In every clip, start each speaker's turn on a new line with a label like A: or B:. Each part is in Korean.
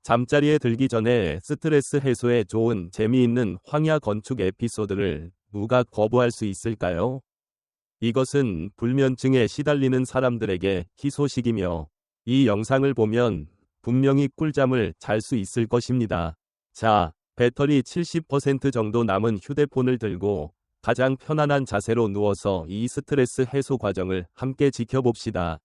A: 잠자리에 들기 전에 스트레스 해소에 좋은 재미있는 황야 건축 에피소드를 누가 거부할 수 있을까요? 이것은 불면증에 시달리는 사람들에게 희소식이며 이 영상을 보면 분명히 꿀잠을 잘 수 있을 것입니다. 자, 배터리 70% 정도 남은 휴대폰을 들고 가장 편안한 자세로 누워서 이 스트레스 해소 과정을 함께 지켜봅시다.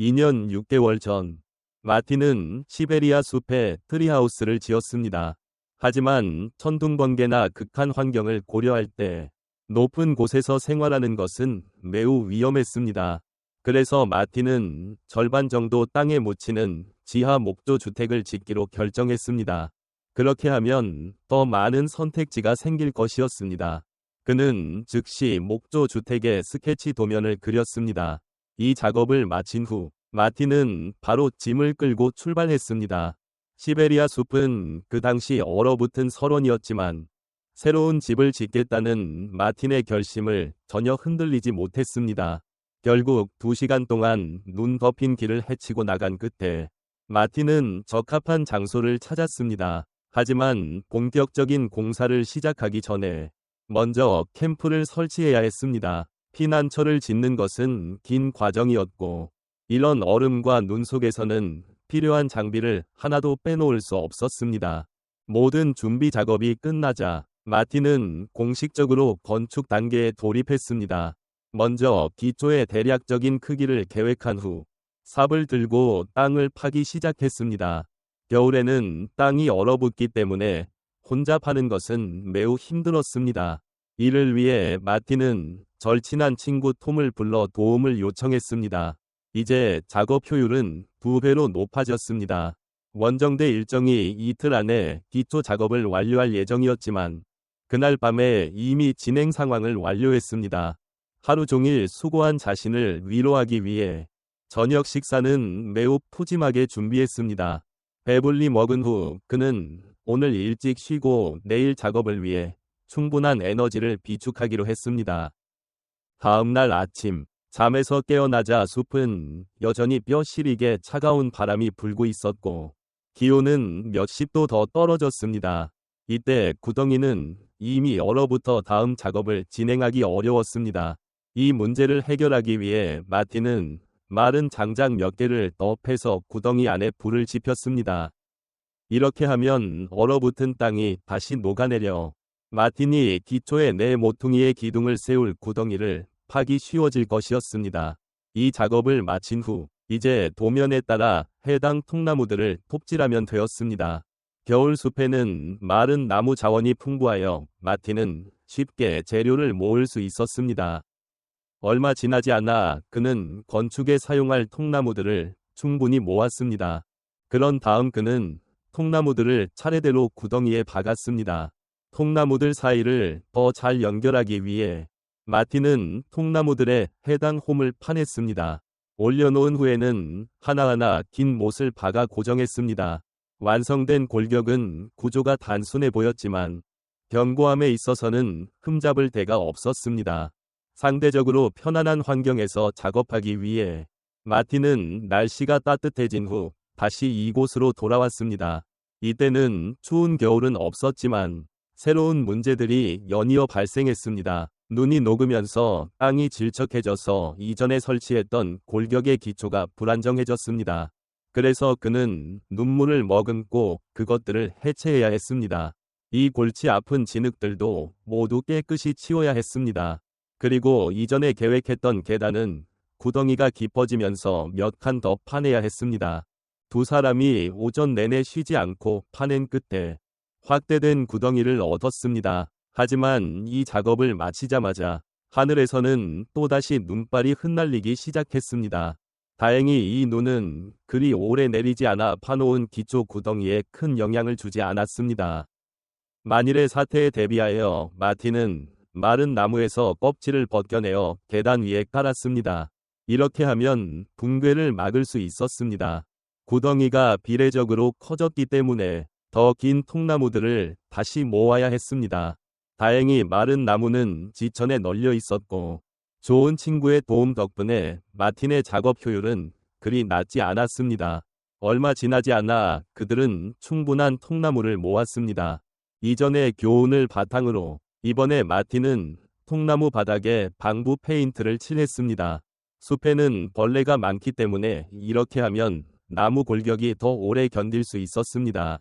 A: 2년 6개월 전 마틴은 시베리아 숲에 트리하우스를 지었습니다. 하지만 천둥번개나 극한 환경을 고려할 때 높은 곳에서 생활하는 것은 매우 위험했습니다. 그래서 마틴은 절반 정도 땅에 묻히는 지하 목조 주택을 짓기로 결정했습니다. 그렇게 하면 더 많은 선택지가 생길 것이었습니다. 그는 즉시 목조 주택의 스케치 도면을 그렸습니다. 이 작업을 마친 후 마틴은 바로 짐을 끌고 출발했습니다. 시베리아 숲은 그 당시 얼어붙은 설원이었지만 새로운 집을 짓겠다는 마틴의 결심을 전혀 흔들리지 못했습니다. 결국 2시간 동안 눈 덮인 길을 헤치고 나간 끝에 마틴은 적합한 장소를 찾았습니다. 하지만 본격적인 공사를 시작하기 전에 먼저 캠프를 설치해야 했습니다. 피난처를 짓는 것은 긴 과정이었고 이런 얼음과 눈 속에서는 필요한 장비를 하나도 빼놓을 수 없었습니다. 모든 준비 작업이 끝나자 마틴은 공식적으로 건축 단계에 돌입했습니다. 먼저 기초의 대략적인 크기를 계획한 후 삽을 들고 땅을 파기 시작했습니다. 겨울에는 땅이 얼어붙기 때문에 혼자 파는 것은 매우 힘들었습니다. 이를 위해 마틴은 절친한 친구 톰을 불러 도움을 요청했습니다. 이제 작업 효율은 2배로 높아졌습니다. 원정대 일정이 이틀 안에 기초 작업을 완료할 예정이었지만 그날 밤에 이미 진행 상황을 완료했습니다. 하루 종일 수고한 자신을 위로하기 위해 저녁 식사는 매우 푸짐하게 준비했습니다. 배불리 먹은 후 그는 오늘 일찍 쉬고 내일 작업을 위해 충분한 에너지를 비축하기로 했습니다. 다음 날 아침 잠에서 깨어나자 숲은 여전히 뼈 시리게 차가운 바람이 불고 있었고 기온은 몇십 도 더 떨어졌습니다. 이때 구덩이는 이미 얼어붙어 다음 작업을 진행하기 어려웠습니다. 이 문제를 해결하기 위해 마틴은 마른 장작 몇 개를 더 패서 구덩이 안에 불을 지폈습니다. 이렇게 하면 얼어붙은 땅이 다시 녹아내려 마틴이 기초에 네 모퉁이의 기둥을 세울 구덩이를 파기 쉬워질 것이었습니다. 이 작업을 마친 후 이제 도면에 따라 해당 통나무들을 톱질하면 되었습니다. 겨울 숲에는 마른 나무 자원이 풍부하여 마틴은 쉽게 재료를 모을 수 있었습니다. 얼마 지나지 않아 그는 건축에 사용할 통나무들을 충분히 모았습니다. 그런 다음 그는 통나무들을 차례대로 구덩이에 박았습니다. 통나무들 사이를 더 잘 연결하기 위해 마틴은 통나무들의 해당 홈을 파냈습니다. 올려놓은 후에는 하나하나 긴 못을 박아 고정했습니다. 완성된 골격은 구조가 단순해 보였지만 견고함에 있어서는 흠잡을 데가 없었습니다. 상대적으로 편안한 환경에서 작업하기 위해 마틴은 날씨가 따뜻해진 후 다시 이곳으로 돌아왔습니다. 이때는 추운 겨울은 없었지만 새로운 문제들이 연이어 발생했습니다. 눈이 녹으면서 땅이 질척해져서 이전에 설치했던 골격의 기초가 불안정해졌습니다. 그래서 그는 눈물을 머금고 그것들을 해체해야 했습니다. 이 골치 아픈 진흙들도 모두 깨끗이 치워야 했습니다. 그리고 이전에 계획했던 계단은 구덩이가 깊어지면서 몇 칸 더 파내야 했습니다. 두 사람이 오전 내내 쉬지 않고 파낸 끝에 확대된 구덩이를 얻었습니다. 하지만 이 작업을 마치자마자 하늘에서는 또다시 눈발이 흩날리기 시작했습니다. 다행히 이 눈은 그리 오래 내리지 않아 파놓은 기초 구덩이에 큰 영향을 주지 않았습니다. 만일의 사태에 대비하여 마틴은 마른 나무에서 껍질을 벗겨내어 계단 위에 깔았습니다. 이렇게 하면 붕괴를 막을 수 있었습니다. 구덩이가 비례적으로 커졌기 때문에 더 긴 통나무들을 다시 모아야 했습니다. 다행히 마른 나무는 지천에 널려 있었고 좋은 친구의 도움 덕분에 마틴의 작업 효율은 그리 낮지 않았습니다. 얼마 지나지 않아 그들은 충분한 통나무를 모았습니다. 이전의 교훈을 바탕으로 이번에 마틴은 통나무 바닥에 방부 페인트를 칠했습니다. 숲에는 벌레가 많기 때문에 이렇게 하면 나무 골격이 더 오래 견딜 수 있었습니다.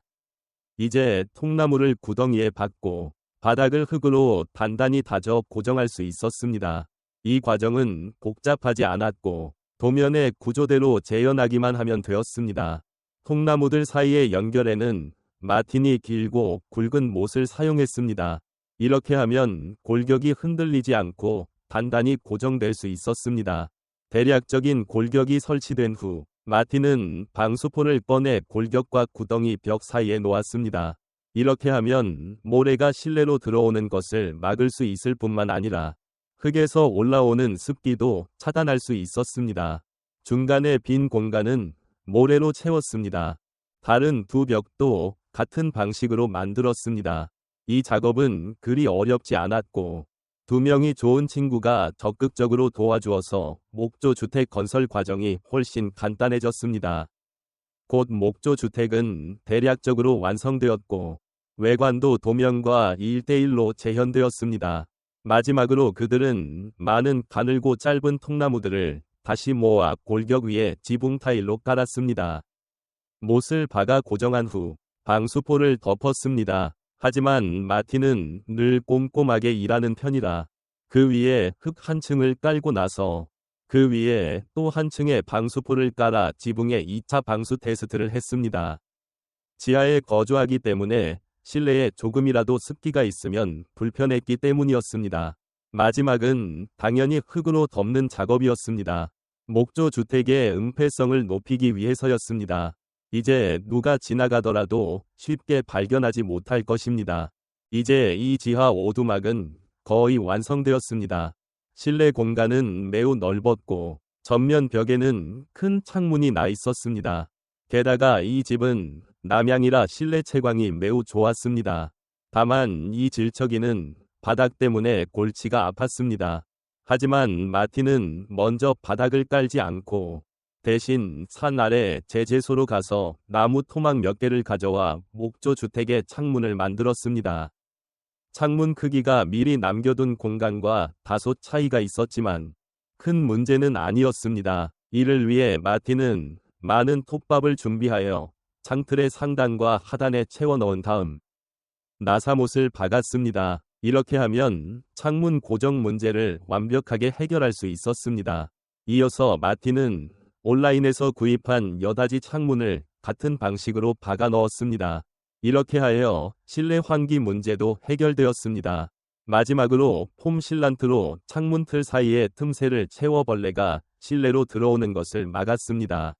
A: 이제 통나무를 구덩이에 박고 바닥을 흙으로 단단히 다져 고정할 수 있었습니다. 이 과정은 복잡하지 않았고 도면의 구조대로 재현하기만 하면 되었습니다. 통나무들 사이의 연결에는 마틴이 길고 굵은 못을 사용했습니다. 이렇게 하면 골격이 흔들리지 않고 단단히 고정될 수 있었습니다. 대략적인 골격이 설치된 후 마틴은 방수포를 꺼내 골격과 구덩이 벽 사이에 놓았습니다. 이렇게 하면 모래가 실내로 들어오는 것을 막을 수 있을 뿐만 아니라 흙에서 올라오는 습기도 차단할 수 있었습니다. 중간에 빈 공간은 모래로 채웠습니다. 다른 두 벽도 같은 방식으로 만들었습니다. 이 작업은 그리 어렵지 않았고 두 명이 좋은 친구가 적극적으로 도와주어서 목조 주택 건설 과정이 훨씬 간단해졌습니다. 곧 목조 주택은 대략적으로 완성되었고 외관도 도면과 1:1로 재현되었습니다. 마지막으로 그들은 많은 가늘고 짧은 통나무들을 다시 모아 골격 위에 지붕 타일로 깔았습니다. 못을 박아 고정한 후 방수포를 덮었습니다. 하지만 마틴은 늘 꼼꼼하게 일하는 편이라 그 위에 흙 한 층을 깔고 나서 그 위에 또 한 층의 방수포를 깔아 지붕에 2차 방수 테스트를 했습니다. 지하에 거주하기 때문에 실내에 조금이라도 습기가 있으면 불편했기 때문이었습니다. 마지막은 당연히 흙으로 덮는 작업이었습니다. 목조 주택의 응폐성을 높이기 위해서였습니다. 이제 누가 지나가더라도 쉽게 발견하지 못할 것입니다. 이제 이 지하 오두막은 거의 완성되었습니다. 실내 공간은 매우 넓었고 전면 벽에는 큰 창문이 나 있었습니다. 게다가 이 집은 남향이라 실내 채광이 매우 좋았습니다. 다만 이 질척이는 바닥 때문에 골치가 아팠습니다. 하지만 마틴은 먼저 바닥을 깔지 않고 대신 산 아래 제재소로 가서 나무 토막 몇 개를 가져와 목조 주택의 창문을 만들었습니다. 창문 크기가 미리 남겨둔 공간과 다소 차이가 있었지만 큰 문제는 아니었습니다. 이를 위해 마틴은 많은 톱밥을 준비하여 창틀의 상단과 하단에 채워 넣은 다음 나사못을 박았습니다. 이렇게 하면 창문 고정 문제를 완벽하게 해결할 수 있었습니다. 이어서 마틴은 온라인에서 구입한 여닫이 창문을 같은 방식으로 박아 넣었습니다. 이렇게 하여 실내 환기 문제도 해결되었습니다. 마지막으로 폼 실란트로 창문 틀 사이의 틈새를 채워 벌레가 실내로 들어오는 것을 막았습니다.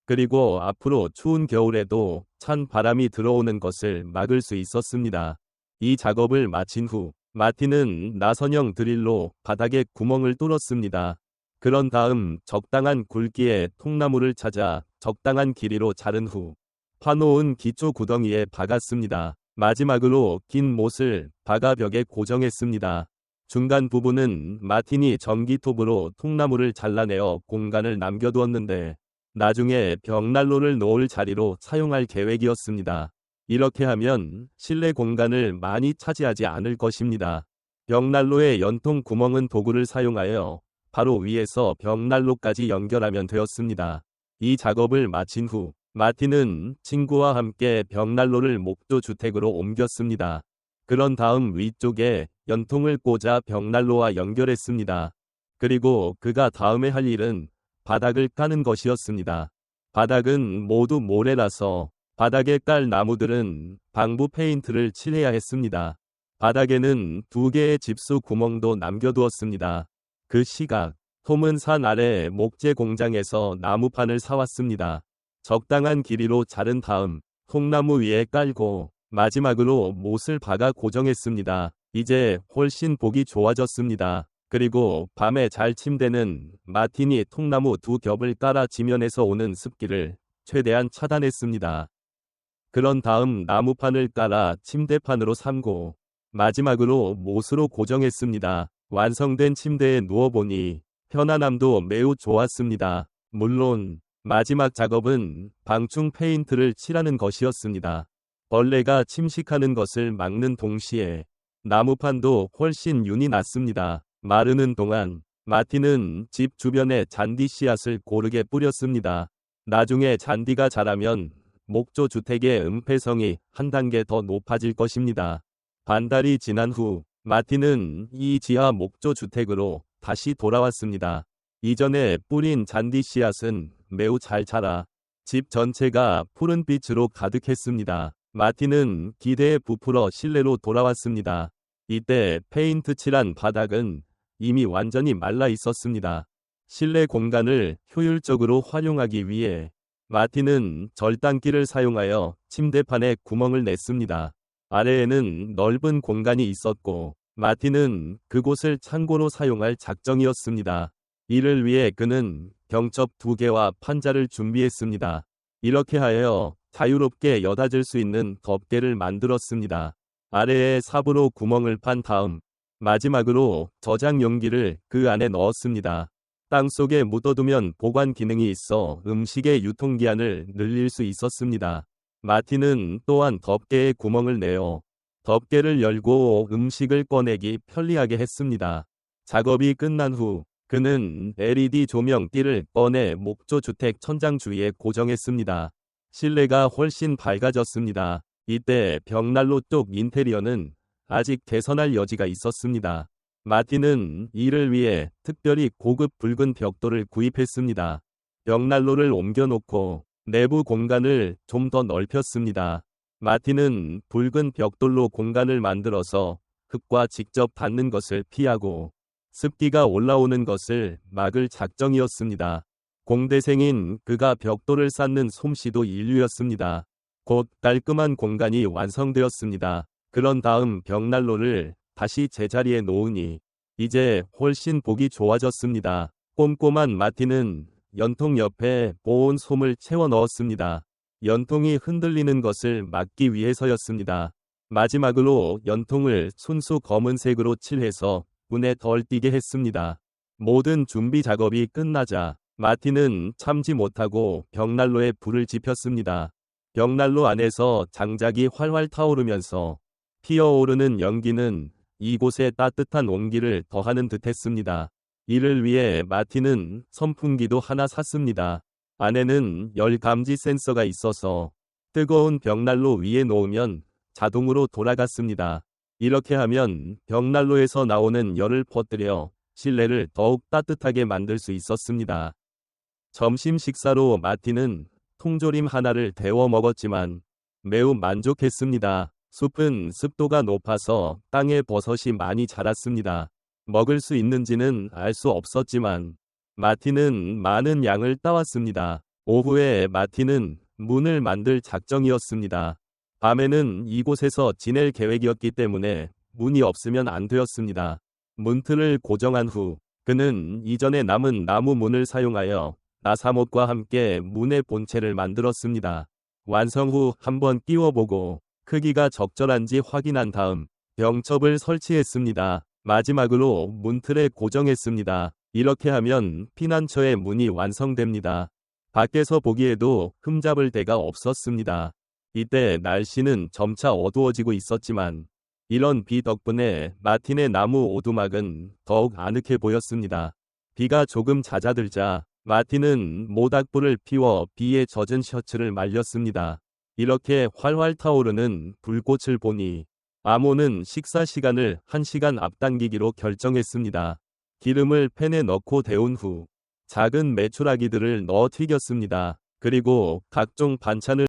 A: 그리고 앞으로 추운 겨울에도 찬 바람이 들어오는 것을 막을 수 있었습니다. 이 작업을 마친 후 마틴은 나선형 드릴로 바닥에 구멍을 뚫었습니다. 그런 다음 적당한 굵기의 통나무를 찾아 적당한 길이로 자른 후 파놓은 기초 구덩이에 박았습니다. 마지막으로 긴 못을 박아 벽에 고정했습니다. 중간 부분은 마틴이 전기톱으로 통나무를 잘라내어 공간을 남겨두었는데 나중에 벽난로를 놓을 자리로 사용할 계획이었습니다. 이렇게 하면 실내 공간을 많이 차지하지 않을 것입니다. 벽난로의 연통 구멍은 도구를 사용하여 바로 위에서 벽난로까지 연결하면 되었습니다. 이 작업을 마친 후 마틴은 친구와 함께 벽난로를 목조 주택으로 옮겼습니다. 그런 다음 위쪽에 연통을 꽂아 벽난로와 연결했습니다. 그리고 그가 다음에 할 일은 바닥을 까는 것이었습니다. 바닥은 모두 모래라서 바닥에 깔 나무들은 방부 페인트를 칠해야 했습니다. 바닥에는 2개의 집수 구멍도 남겨두었습니다. 그 시각, 톰은 산 아래 목재 공장에서 나무판을 사왔습니다. 적당한 길이로 자른 다음 통나무 위에 깔고 마지막으로 못을 박아 고정했습니다. 이제 훨씬 보기 좋아졌습니다. 그리고 밤에 잘 침대는 마틴이 통나무 2겹을 깔아 지면에서 오는 습기를 최대한 차단했습니다. 그런 다음 나무판을 깔아 침대판으로 삼고 마지막으로 못으로 고정했습니다. 완성된 침대에 누워보니 편안함도 매우 좋았습니다. 물론 마지막 작업은 방충 페인트를 칠하는 것이었습니다. 벌레가 침식하는 것을 막는 동시에 나무판도 훨씬 윤이 났습니다. 마르는 동안 마틴은 집 주변에 잔디 씨앗을 고르게 뿌렸습니다. 나중에 잔디가 자라면 목조 주택의 음폐성이 한 단계 더 높아질 것입니다. 반달이 지난 후 마틴은 이 지하 목조 주택으로 다시 돌아왔습니다. 이전에 뿌린 잔디 씨앗은 매우 잘 자라 집 전체가 푸른빛으로 가득했습니다. 마틴은 기대에 부풀어 실내로 돌아왔습니다. 이때 페인트 칠한 바닥은 이미 완전히 말라 있었습니다. 실내 공간을 효율적으로 활용하기 위해 마틴은 절단기를 사용하여 침대판에 구멍을 냈습니다. 아래에는 넓은 공간이 있었고 마틴은 그곳을 창고로 사용할 작정이었습니다. 이를 위해 그는 경첩 2개와 판자를 준비했습니다. 이렇게 하여 자유롭게 여닫을 수 있는 덮개를 만들었습니다. 아래에 삽으로 구멍을 판 다음 마지막으로 저장 용기를 그 안에 넣었습니다. 땅속에 묻어두면 보관 기능이 있어 음식의 유통기한을 늘릴 수 있었습니다. 마틴은 또한 덮개에 구멍을 내어 덮개를 열고 음식을 꺼내기 편리하게 했습니다. 작업이 끝난 후 그는 LED 조명띠를 꺼내 목조 주택 천장 주위에 고정했습니다. 실내가 훨씬 밝아졌습니다. 이때 벽난로 쪽 인테리어는 아직 개선할 여지가 있었습니다. 마틴은 이를 위해 특별히 고급 붉은 벽돌을 구입했습니다. 벽난로를 옮겨놓고 내부 공간을 좀 더 넓혔습니다. 마틴은 붉은 벽돌로 공간을 만들어서 흙과 직접 닿는 것을 피하고 습기가 올라오는 것을 막을 작정이었습니다. 공대생인 그가 벽돌을 쌓는 솜씨도 인류였습니다. 곧 깔끔한 공간이 완성되었습니다. 그런 다음 벽난로를 다시 제자리에 놓으니 이제 훨씬 보기 좋아졌습니다. 꼼꼼한 마틴은 연통 옆에 보온 솜을 채워 넣었습니다. 연통이 흔들리는 것을 막기 위해서였습니다. 마지막으로 연통을 순수 검은색으로 칠해서 눈에 덜 띄게 했습니다. 모든 준비 작업이 끝나자 마틴은 참지 못하고 벽난로에 불을 지폈습니다. 벽난로 안에서 장작이 활활 타오르면서 피어오르는 연기는 이곳에 따뜻한 온기를 더하는 듯했습니다. 이를 위해 마틴은 선풍기도 하나 샀습니다. 안에는 열 감지 센서가 있어서 뜨거운 벽난로 위에 놓으면 자동으로 돌아갔습니다. 이렇게 하면 벽난로에서 나오는 열을 퍼뜨려 실내를 더욱 따뜻하게 만들 수 있었습니다. 점심 식사로 마틴은 통조림 하나를 데워 먹었지만 매우 만족했습니다. 숲은 습도가 높아서 땅에 버섯이 많이 자랐습니다. 먹을 수 있는지는 알 수 없었지만 마틴은 많은 양을 따왔습니다. 오후에 마틴은 문을 만들 작정이었습니다. 밤에는 이곳에서 지낼 계획이었기 때문에 문이 없으면 안 되었습니다. 문틀을 고정한 후 그는 이전에 남은 나무 문을 사용하여 나사못과 함께 문의 본체를 만들었습니다. 완성 후 한번 끼워보고 크기가 적절한지 확인한 다음 병첩을 설치했습니다. 마지막으로 문틀에 고정했습니다. 이렇게 하면 피난처의 문이 완성됩니다. 밖에서 보기에도 흠잡을 데가 없었습니다. 이때 날씨는 점차 어두워지고 있었지만 이런 비 덕분에 마틴의 나무 오두막은 더욱 아늑해 보였습니다. 비가 조금 잦아들자 마틴은 모닥불을 피워 비에 젖은 셔츠를 말렸습니다. 이렇게 활활 타오르는 불꽃을 보니 아모는 식사 시간을 1시간 앞당기기로 결정했습니다. 기름을 팬에 넣고 데운 후 작은 메추라기들을 넣어 튀겼습니다. 그리고 각종 반찬을